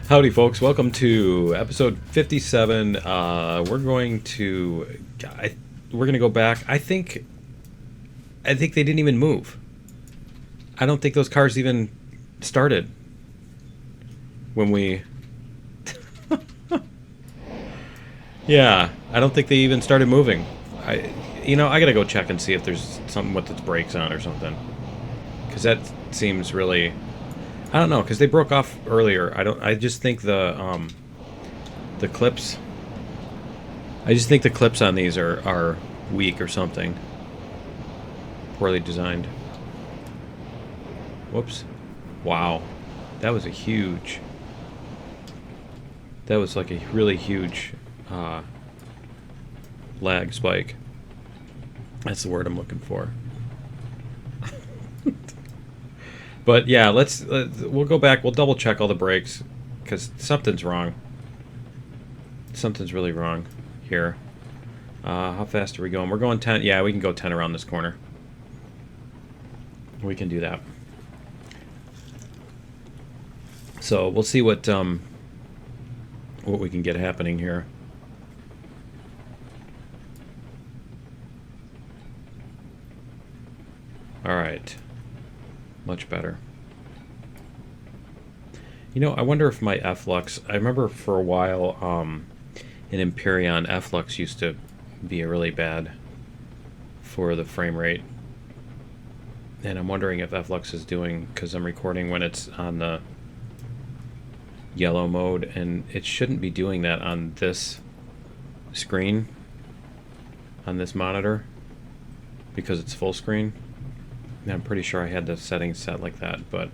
Howdy, folks. Welcome to episode 57. We're going to go back. I think they didn't even move. I don't think those cars even started when we. Yeah, I don't think they even started moving. I gotta go check and see if there's something with its brakes on or something, because that seems really. I don't know, because they broke off earlier. I just think the clips. I just think the clips on these are weak or something. Poorly designed. Whoops. Wow. That was a huge. That was like a really huge lag spike. That's the word I'm looking for. But yeah, we'll go back. We'll double check all the brakes because something's wrong. Something's really wrong here. How fast are we going? We're going 10. Yeah, we can go 10 around this corner. We can do that. So we'll see what we can get happening here. All right. Much better. I wonder if my F-Lux... I remember for a while, in Empyrean, F-Lux used to be really bad for the frame rate. And I'm wondering if F-Lux is doing... Because I'm recording when it's on the yellow mode, and it shouldn't be doing that on this screen, on this monitor, because it's full screen. I'm pretty sure I had the settings set like that, but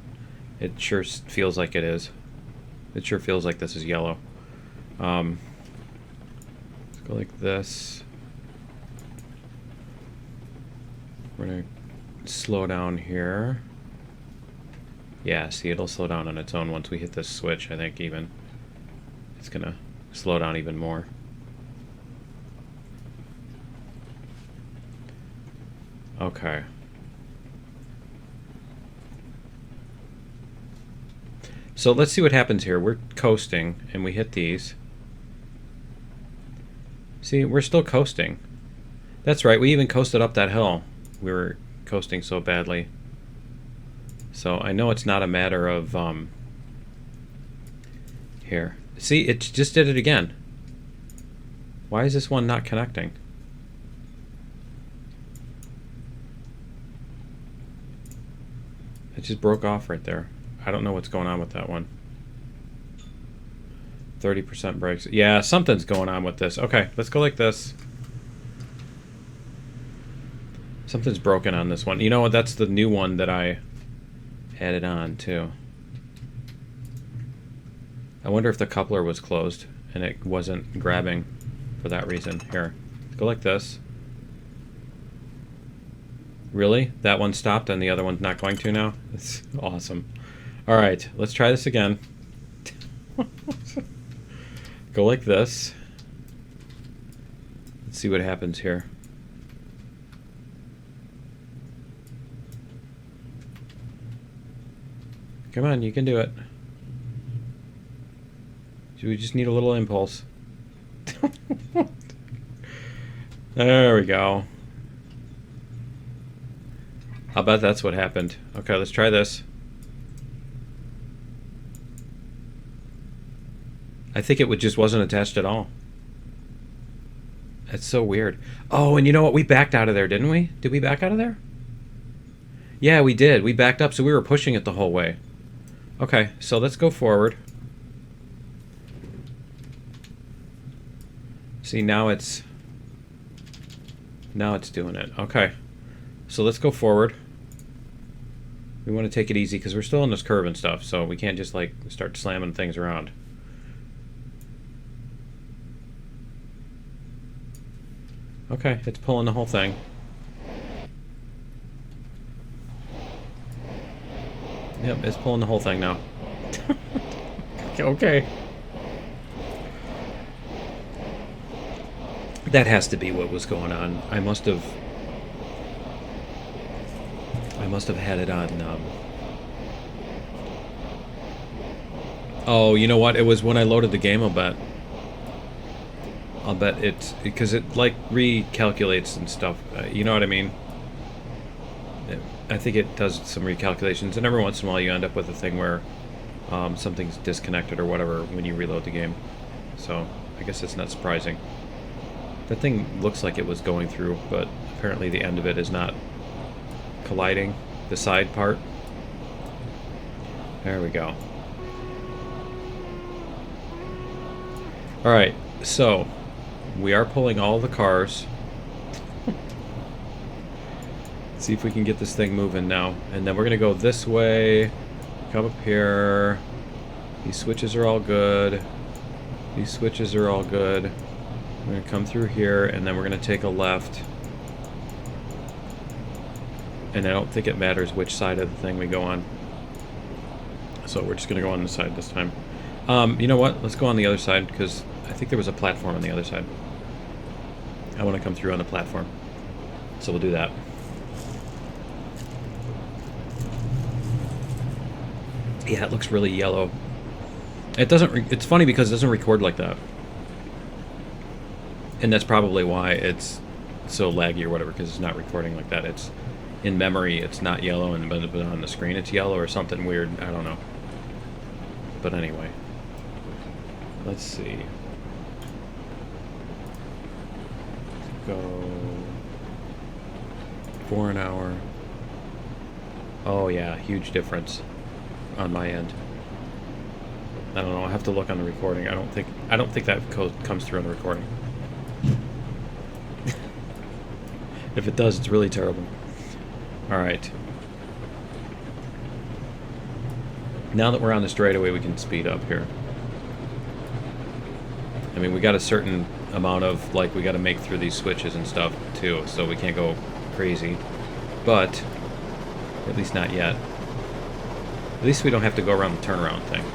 it sure feels like it is. It sure feels like this is yellow. Let's go like this. We're going to slow down here. Yeah, see, it'll slow down on its own once we hit this switch, I think, even. It's going to slow down even more. Okay. So let's see what happens here. We're coasting, and we hit these. See, we're still coasting. That's right, we even coasted up that hill. We were coasting so badly. So I know it's not a matter of... Here. See, it just did it again. Why is this one not connecting? It just broke off right there. I don't know what's going on with that one. 30% brakes. Yeah, something's going on with this. Okay, let's go like this. Something's broken on this one. You know what? That's the new one that I added on, too. I wonder if the coupler was closed and it wasn't grabbing for that reason. Here, go like this. Really? That one stopped and the other one's not going to now? It's awesome. All right, let's try this again. Go like this. Let's see what happens here. Come on, you can do it. We just need a little impulse. There we go. I'll bet that's what happened. Okay, let's try this. I think it just wasn't attached at all. That's so weird. Oh, and you know what? We backed out of there, didn't we? Did we back out of there? Yeah, we did. We backed up, so we were pushing it the whole way. Okay, so let's go forward. See, now it's doing it. Okay, so let's go forward. We want to take it easy because we're still in this curve and stuff, so we can't just like start slamming things around. Okay, it's pulling the whole thing. Yep, it's pulling the whole thing now. Okay. That has to be what was going on. I must have had it on Oh, you know what? It was when I loaded the game, I'll bet. I'll bet it's... Because it, like, recalculates and stuff. You know what I mean? I think it does some recalculations, and every once in a while you end up with a thing where something's disconnected or whatever when you reload the game. So, I guess it's not surprising. That thing looks like it was going through, but apparently the end of it is not colliding. The side part. There we go. Alright, so we are pulling all the cars. See if we can get this thing moving now. And then we're going to go this way. Come up here. These switches are all good. These switches are all good. We're going to come through here, and then we're going to take a left. And I don't think it matters which side of the thing we go on. So we're just going to go on this side this time. You know what? Let's go on the other side, because I think there was a platform on the other side. I want to come through on the platform. So we'll do that. Yeah, it looks really yellow. It doesn't... It's funny because it doesn't record like that. And that's probably why it's so laggy or whatever, because it's not recording like that. It's... In memory, it's not yellow, and but on the screen it's yellow or something weird. I don't know. But anyway. Let's see. Go... 4 an hour. Oh yeah, huge difference on my end. I don't know. I'll have to look on the recording. I don't think that code comes through on the recording. If it does, it's really terrible. All right. Now that we're on the straightaway, we can speed up here. I mean, we got a certain amount of, like, we got to make through these switches and stuff too, so we can't go crazy. But at least not yet. At least we don't have to go around the turnaround thing.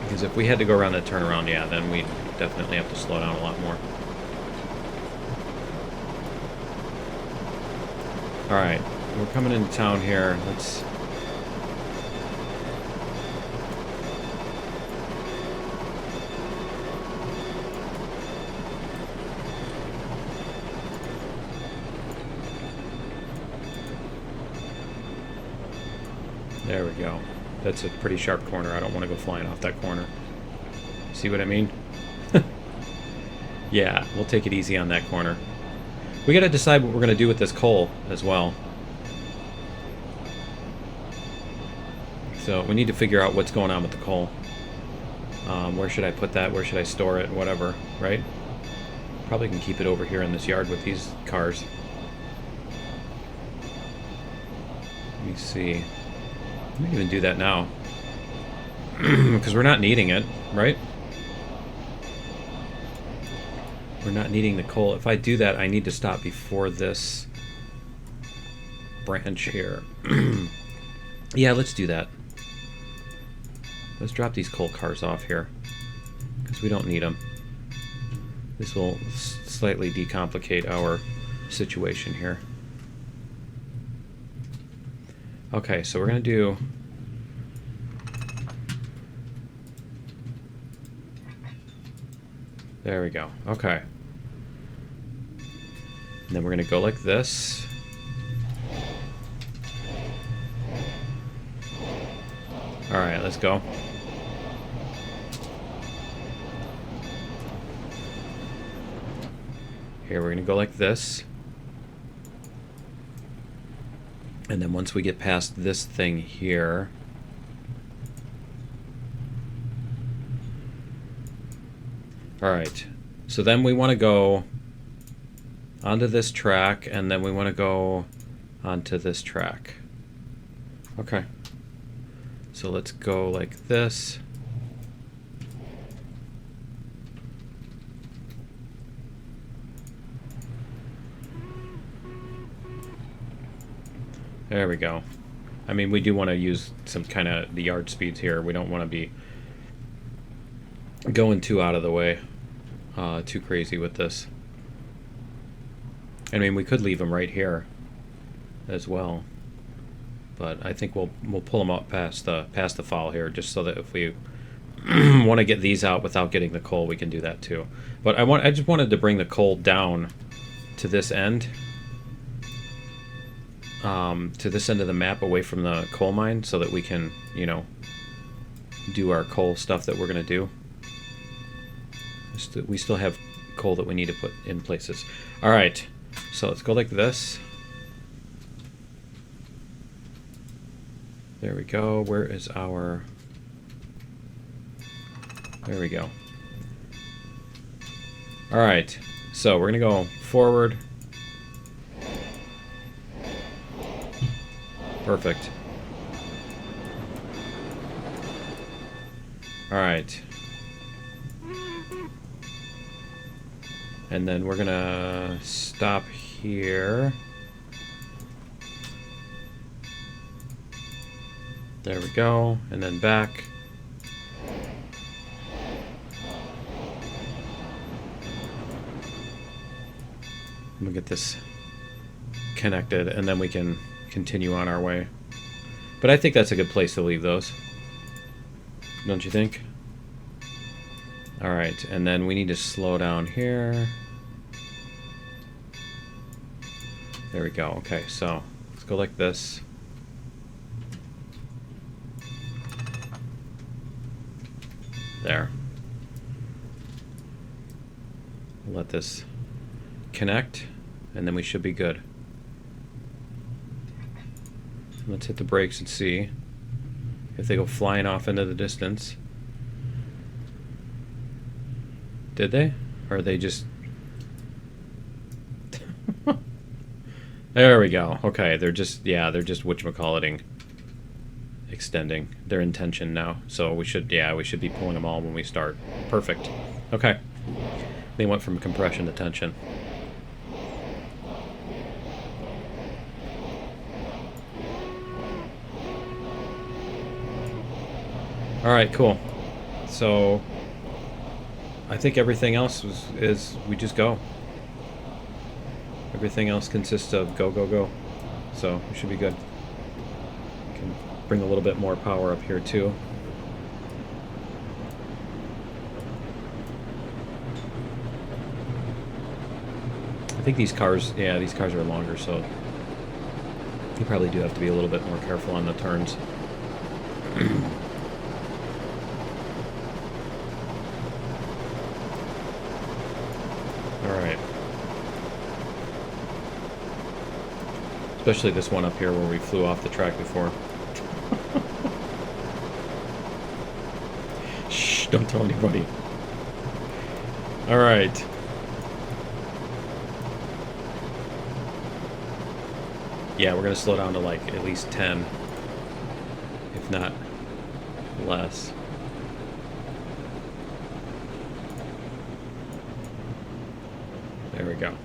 Because if we had to go around that turnaround, yeah, then we definitely have to slow down a lot more. Alright, we're coming into town here. Let's... There we go. That's a pretty sharp corner. I don't want to go flying off that corner. See what I mean? Yeah, we'll take it easy on that corner. We gotta decide what we're gonna do with this coal as well. So we need to figure out what's going on with the coal. Where should I put that? Where should I store it? Whatever, right? Probably can keep it over here in this yard with these cars. Let me see. I might even do that now. Because we're not needing it, right? We're not needing the coal. If I do that, I need to stop before this branch here. Yeah, let's do that. Let's drop these coal cars off here. Because we don't need them. This will slightly decomplicate our situation here. Okay, so we're going to do... There we go. Okay. And then we're going to go like this. Alright, let's go. Here, we're going to go like this. And then once we get past this thing here... Alright, so then we want to go onto this track, and then we want to go onto this track. Okay. So let's go like this. There we go. I mean, we do want to use some kind of the yard speeds here. We don't want to be going too out of the way, too crazy with this. I mean, we could leave them right here as well. But I think we'll pull them up past the fall here, just so that if we want to get these out without getting the coal, we can do that too. But I just wanted to bring the coal down to this end, to this end of the map, away from the coal mine, so that we can, you know, do our coal stuff that we're gonna do. We still have coal that we need to put in places. All right, so let's go like this. There we go. Where is our... There we go. All right, so we're gonna go forward. Perfect. All right. And then we're gonna stop here. There we go, and then back. We'll get this connected, and then we can continue on our way. But I think that's a good place to leave those. Don't you think? Alright, and then we need to slow down here. There we go. Okay, so let's go like this. There. Let this connect, and then we should be good. Let's hit the brakes and see if they go flying off into the distance. Did they? Or are they just... There we go. Okay, they're just, yeah, they're just whatchamacalliting, extending their intention now. So we should, yeah, we should be pulling them all when we start. Perfect. Okay. They went from compression to tension. Alright, cool. So I think everything else is we just go. Everything else consists of go, go, go. So we should be good. Can bring a little bit more power up here too. I think these cars, yeah, these cars are longer, so you probably do have to be a little bit more careful on the turns. Alright. Especially this one up here where we flew off the track before. Shh, don't tell anybody. Alright. Yeah, we're going to slow down to like at least 10, if not less. There we go.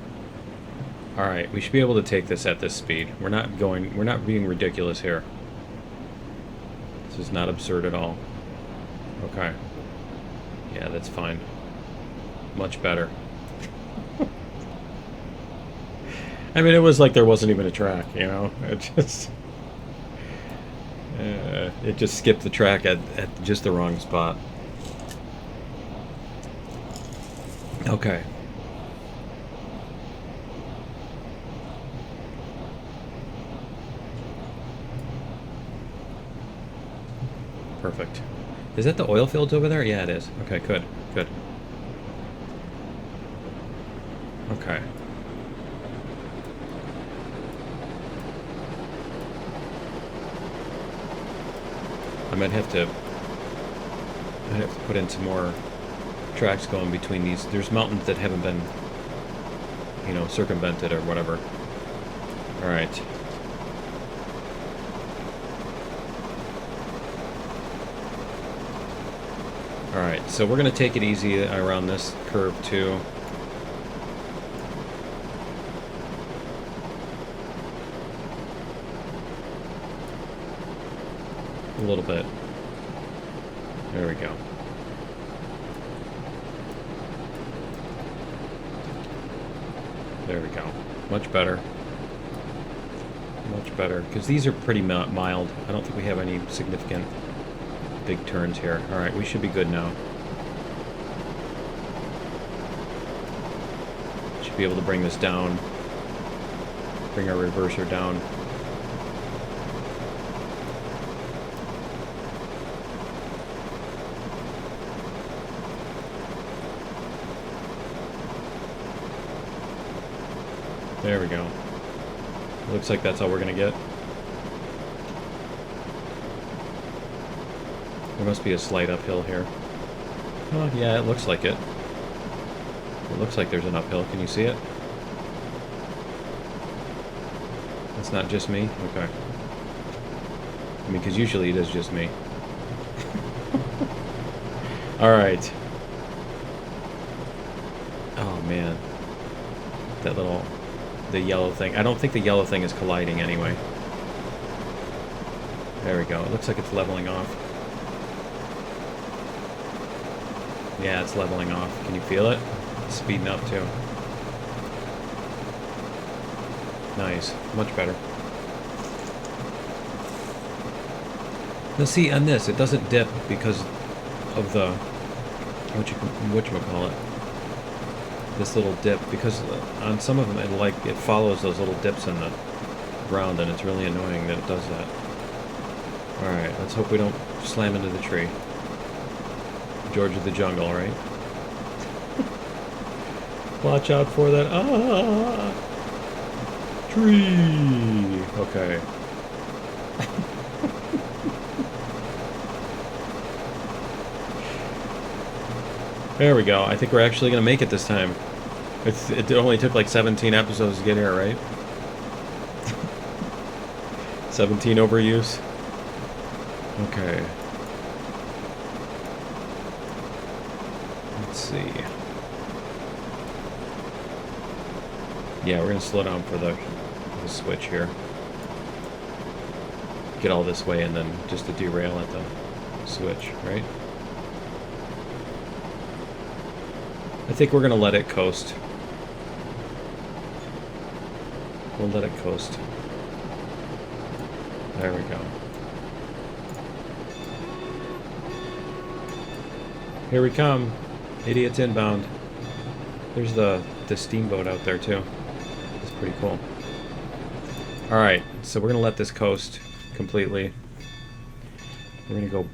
Alright, we should be able to take this at this speed. We're not being ridiculous here. This is not absurd at all. Okay. Yeah, that's fine. Much better. I mean, it was like there wasn't even a track, you know? It just skipped the track at just the wrong spot. Okay. Perfect. Is that the oil fields over there? Yeah, it is. Okay, good, good. Okay. I might have to put in some more tracks going between these. There's mountains that haven't been, you know, circumvented or whatever. All right. All right, so we're gonna take it easy around this curve too. A little bit. There we go. There we go. Much better. Much better. Because these are pretty mild. I don't think we have any significant big turns here. Alright, we should be good now. Should be able to bring this down. Bring our reverser down. There we go. Looks like that's all we're gonna get. There must be a slight uphill here. Oh, yeah, it looks like it. It looks like there's an uphill. Can you see it? It's not just me? Okay. I mean, because usually it is just me. Alright. Oh, man. That little... the yellow thing. I don't think the yellow thing is colliding anyway. There we go. It looks like it's leveling off. Yeah, it's leveling off. Can you feel it? It's speeding up too. Nice. Much better. Now see, on this, it doesn't dip because of the... whatchamacallit. This little dip, because on some of them it follows those little dips in the ground, and it's really annoying that it does that. Alright, let's hope we don't slam into the tree. George of the jungle, right? Watch out for that. Ah! Tree! Okay. There we go. I think we're actually going to make it this time. It only took like 17 episodes to get here, right? 17 overuse. Okay. Let's see. Yeah, we're going to slow down for the switch here. Get all this way and then just to derail at the switch, right? I think we're going to let it coast. We'll let it coast. There we go. Here we come. Idiots inbound. There's the steamboat out there too. It's pretty cool. Alright, so we're going to let this coast completely. We're going to go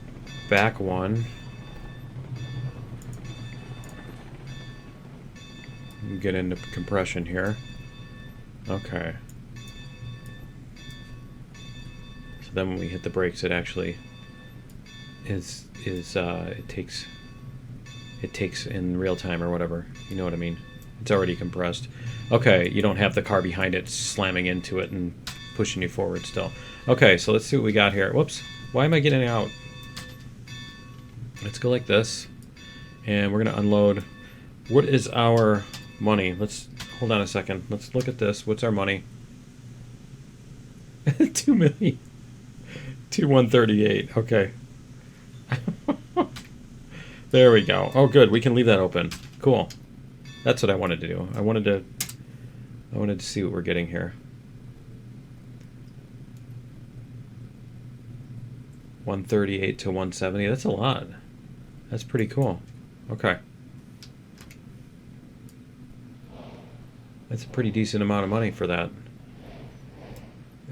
back one. Get into compression here. Okay. So then when we hit the brakes, it actually it takes in real time or whatever. You know what I mean? It's already compressed. Okay, you don't have the car behind it slamming into it and pushing you forward still. Okay, so let's see what we got here. Whoops. Why am I getting out? Let's go like this. And we're going to unload. What is our money? Let's hold on a second. Let's look at this. What's our money? 2 million. 2,138. Okay. There we go. Oh, good. We can leave that open. Cool. That's what I wanted to do. I wanted to see what we're getting here. 138 to 170. That's a lot. That's pretty cool. Okay. That's a pretty decent amount of money for that.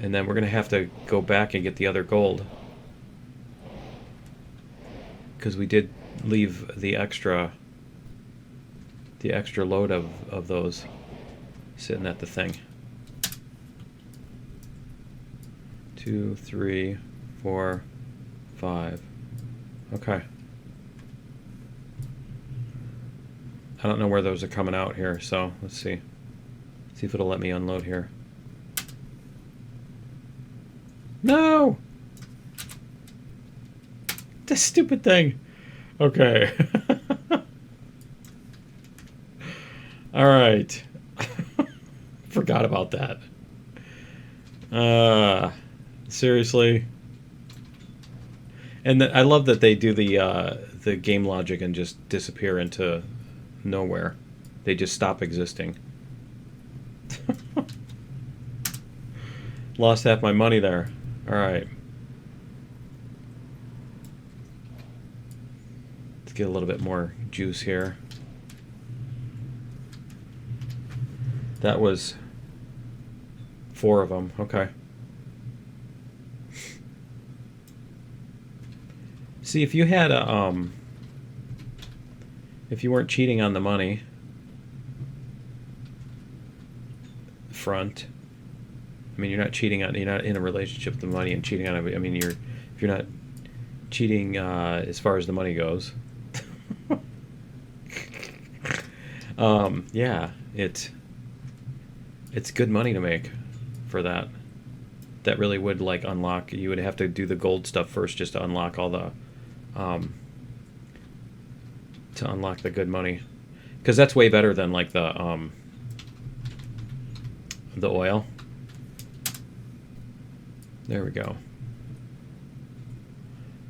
And then we're going to have to go back and get the other gold. Because we did leave the extra load of those sitting at the thing. 2, 3, 4, 5. Okay. I don't know where those are coming out here, so let's see. See if it'll let me unload here. No! This stupid thing. Okay. All right. Forgot about that. Seriously. And I love that they do the game logic and just disappear into nowhere. They just stop existing. Lost half my money there. Alright. Let's get a little bit more juice here. That was 4 of them. Okay. See, if you had a, if you weren't cheating on the money front, I mean, you're not cheating on, you're not in a relationship with the money and cheating on it. I mean, if you're not cheating as far as the money goes, yeah, it's good money to make for that. That really would like unlock. You would have to do the gold stuff first just to unlock all the, to unlock the good money, because that's way better than like the oil. There we go.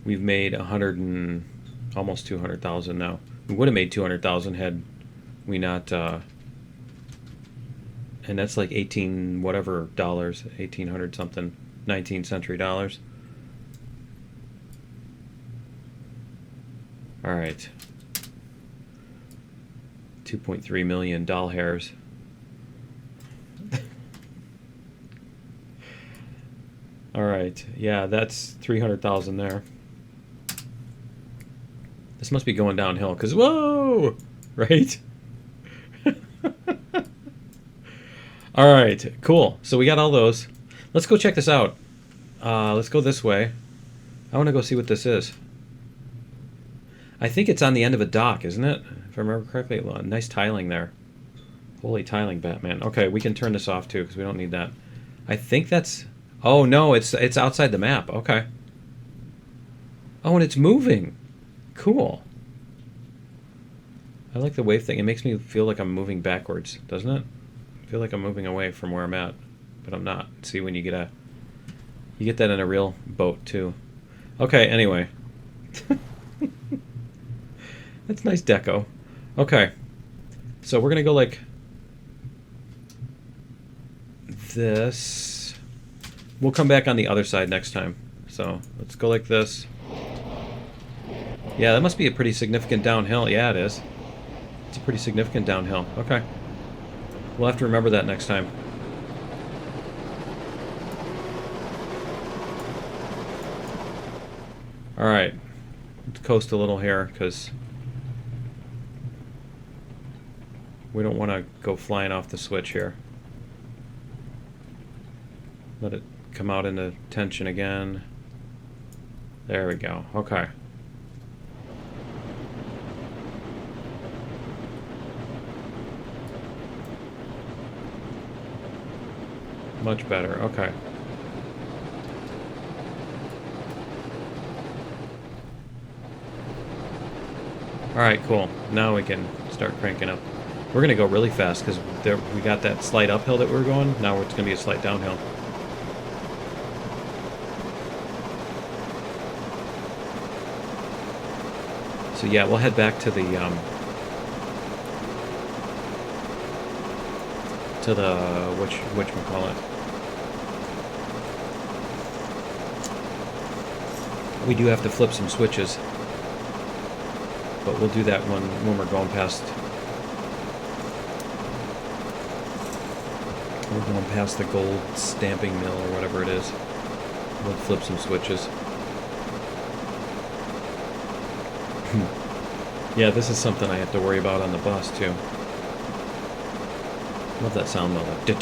We've made 100 and almost 200,000 now. We would have made 200,000 had we not. And that's like 18 whatever dollars, 1800 something, 19th century dollars. All right. 2.3 million doll hairs. All right, yeah, that's 300,000 there. This must be going downhill, because, whoa, right? All right, cool. So we got all those. Let's go check this out. Let's go this way. I want to go see what this is. I think it's on the end of a dock, isn't it? If I remember correctly. Nice tiling there. Holy tiling, Batman. Okay, we can turn this off too, because we don't need that. I think that's... Oh, no, it's outside the map. Okay. Oh, and it's moving. Cool. I like the wave thing. It makes me feel like I'm moving backwards, doesn't it? I feel like I'm moving away from where I'm at, but I'm not. See, when you get a... You get that in a real boat, too. Okay, anyway. That's nice deco. Okay. So we're going to go like this. We'll come back on the other side next time. So let's go like this. Yeah, that must be a pretty significant downhill. Yeah, it is. It's a pretty significant downhill. Okay. We'll have to remember that next time. All right. Let's coast a little here, because we don't want to go flying off the switch here. Let it come out into tension again. There we go. Okay. Much better. Okay. Alright, cool. Now we can start cranking up. We're going to go really fast because we got that slight uphill that we were going. Now it's going to be a slight downhill. So yeah, we'll head back to the whatchamacallit. We do have to flip some switches, but we'll do that when we're going past. We're going past the gold stamping mill or whatever it is. We'll flip some switches. Yeah, this is something I have to worry about on the bus too. Love that sound though, like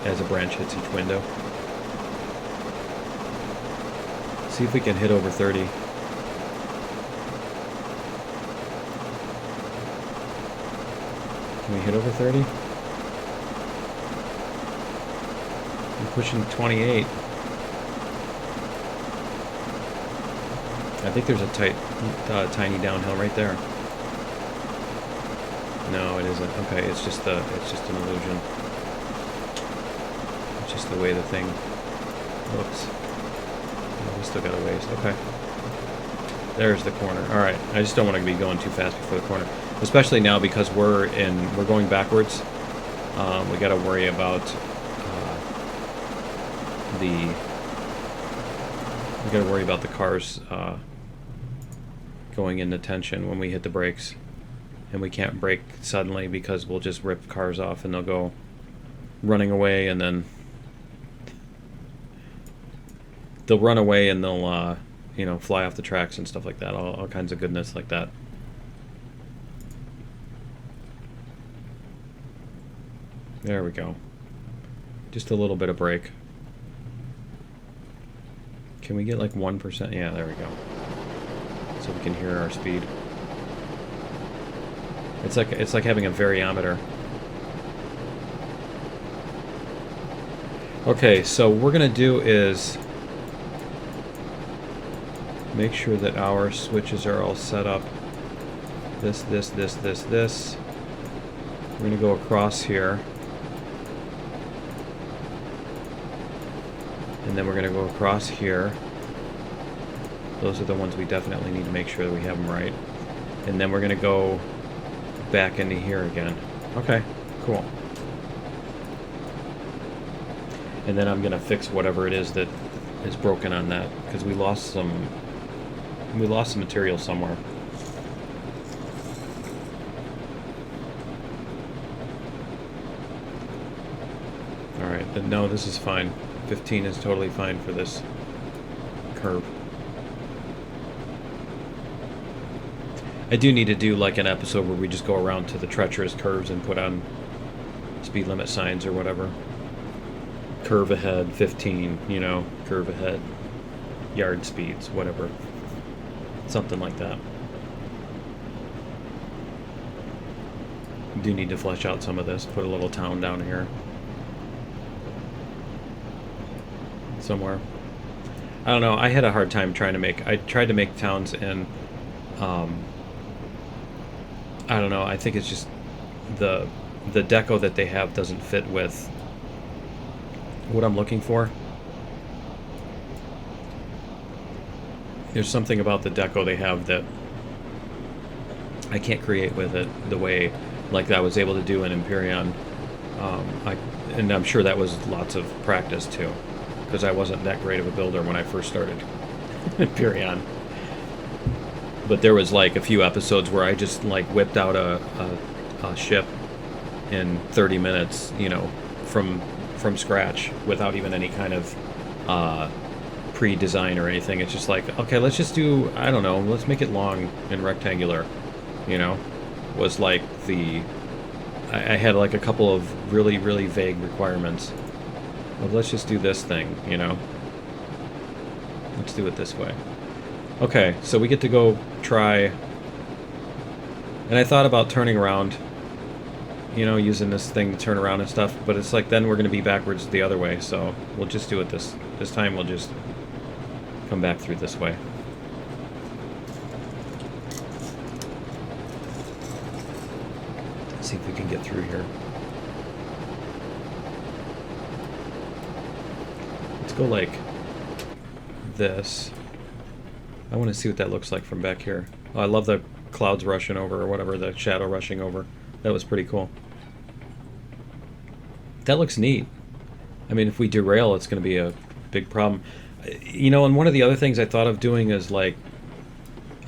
as a branch hits each window. See if we can hit over 30. Can we hit over 30? We're pushing 28. I think there's a tiny downhill right there. No, it isn't. Okay, it's just an illusion. It's just the way the thing looks. Oh, we still got a ways. Okay. There's the corner. All right. I just don't want to be going too fast before the corner, especially now because we're going backwards. We got to worry about we got to worry about the cars going into tension when we hit the brakes, and we can't brake suddenly because we'll just rip cars off and they'll go running away, and then they'll run away and they'll you know, fly off the tracks and stuff like that. All kinds of goodness like that. There we go. Just a little bit of brake. Can we get like 1%? Yeah, there we go. So we can hear our speed. It's like having a variometer. Okay, so what we're gonna do is make sure that our switches are all set up. This. We're gonna go across here. And then we're going to go across here. Those are the ones we definitely need to make sure that we have them right. And then we're going to go back into here again. Okay, cool. And then I'm going to fix whatever it is that is broken on that, because we lost some material somewhere. All right, but no, this is fine. 15 is totally fine for this curve. I do need to do like an episode where we just go around to the treacherous curves and put on speed limit signs or whatever. Curve ahead, 15, you know, curve ahead, yard speeds, whatever. Something like that. Do need to flesh out some of this, put a little town down here. Somewhere. I don't know, I had a hard time I tried to make towns, and I don't know, I think it's just the deco that they have doesn't fit with what I'm looking for. There's something about the deco they have that I can't create with it the way like I was able to do in Empyrean. And I'm sure that was lots of practice too, because I wasn't that great of a builder when I first started Empyrean. But there was like a few episodes where I just like whipped out a ship in 30 minutes, you know, from scratch without even any kind of pre-design or anything. It's just like, okay, let's just do, I don't know, let's make it long and rectangular, you know, was like I had like a couple of really, really vague requirements. Well, let's just do this thing, you know. Let's do it this way. Okay, so we get to go try. And I thought about turning around, you know, using this thing to turn around and stuff, but it's like then we're going to be backwards the other way, so we'll just do it this time. We'll just come back through this way. Let's see if we can get through here. Let's go like this. I want to see what that looks like from back here. Oh, I love the clouds rushing over, or whatever, the shadow rushing over. That was pretty cool. That looks neat. I mean, if we derail, it's going to be a big problem. You know, and one of the other things I thought of doing is like,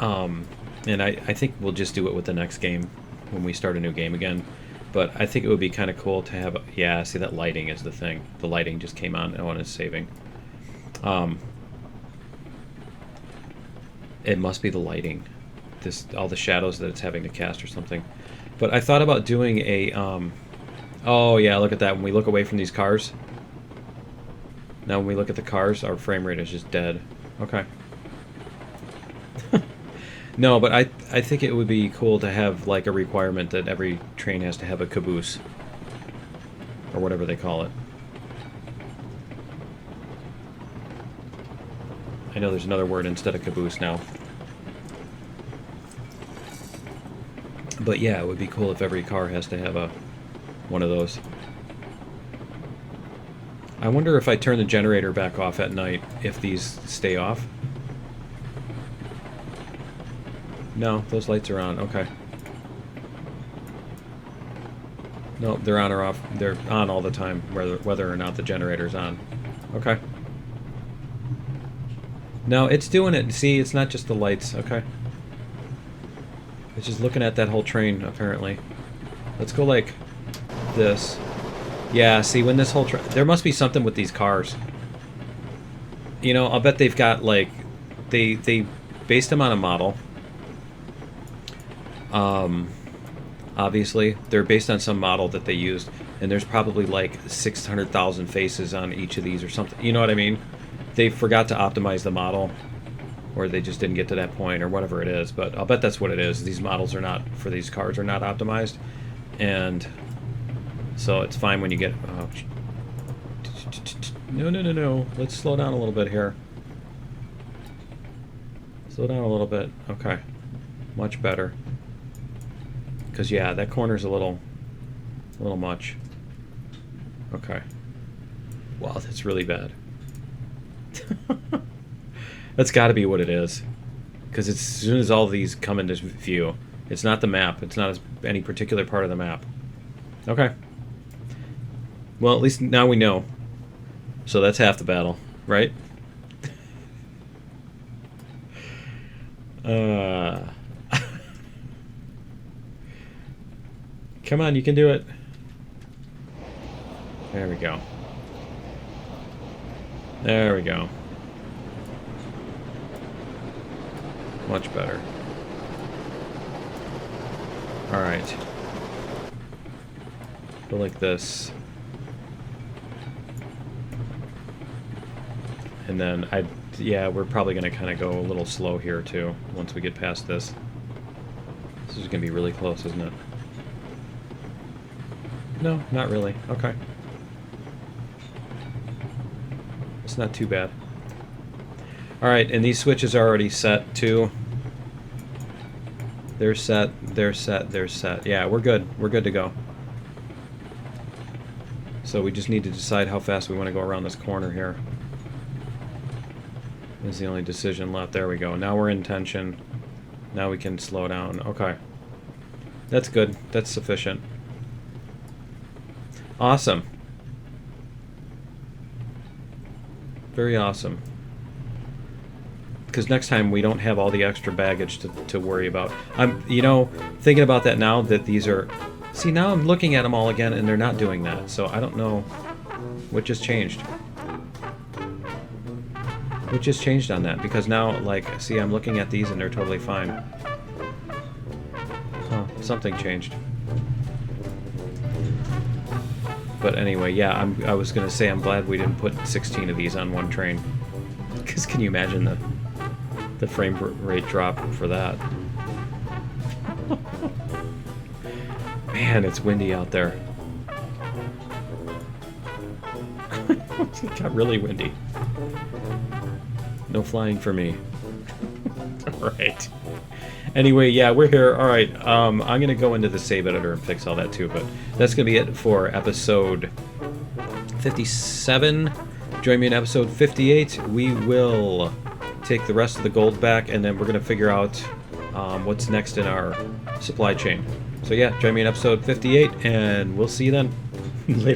and I think we'll just do it with the next game when we start a new game again. But I think it would be kind of cool to have, yeah, see, that lighting is the thing. The lighting just came on. Oh, and it's saving. It must be the lighting. All the shadows that it's having to cast or something. But I thought about doing a, oh yeah, look at that. When we look away from these cars. Now when we look at the cars, our frame rate is just dead. Okay. No, but I think it would be cool to have like a requirement that every train has to have a caboose. Or whatever they call it. I know there's another word instead of caboose now. But yeah, it would be cool if every car has to have one of those. I wonder if I turn the generator back off at night, if these stay off. No, those lights are on. Okay. No, they're on or off. They're on all the time, whether or not the generator's on. Okay. No, it's doing it. See, it's not just the lights. Okay. It's just looking at that whole train, apparently. Let's go like this. Yeah, see, when this whole train... There must be something with these cars. You know, I'll bet they've got, like... They based them on a model. Obviously, they're based on some model that they used. And there's probably, like, 600,000 faces on each of these or something. You know what I mean? They forgot to optimize the model. Or they just didn't get to that point, or whatever it is. But I'll bet that's what it is. These models are not, for these cars, are not optimized. And so it's fine when you get... No. Let's slow down a little bit here. Slow down a little bit. Okay. Much better. Because, yeah, that corner's a little much. Okay. Wow, that's really bad. That's got to be what it is. Because as soon as all these come into view, it's not the map. It's not any particular part of the map. Okay. Well, at least now we know. So that's half the battle, right? Come on, you can do it. There we go. There we go. Much better. Alright. Go like this. And then yeah, we're probably going to kind of go a little slow here too, once we get past this. This is going to be really close, isn't it? No, not really. Okay. It's not too bad. Alright, and these switches are already set too. They're set, they're set, they're set. Yeah, we're good. We're good to go. So we just need to decide how fast we want to go around this corner here. Is the only decision left. There we go. Now we're in tension. Now we can slow down. Okay. That's good. That's sufficient. Awesome. Very awesome. Because next time we don't have all the extra baggage to worry about. I'm, you know, thinking about that now, that these are... See, now I'm looking at them all again and they're not doing that. So I don't know what just changed. What just changed on that? Because now, like, see, I'm looking at these and they're totally fine. Huh, something changed. But anyway, yeah, I was going to say I'm glad we didn't put 16 of these on one train. Because can you imagine the frame rate drop for that? Man, it's windy out there. It got really windy. No flying for me. Alright. Anyway, yeah, we're here. Alright, I'm going to go into the save editor and fix all that too, but that's going to be it for episode 57. Join me in episode 58. We will take the rest of the gold back, and then we're going to figure out what's next in our supply chain. So yeah, join me in episode 58, and we'll see you then. Later.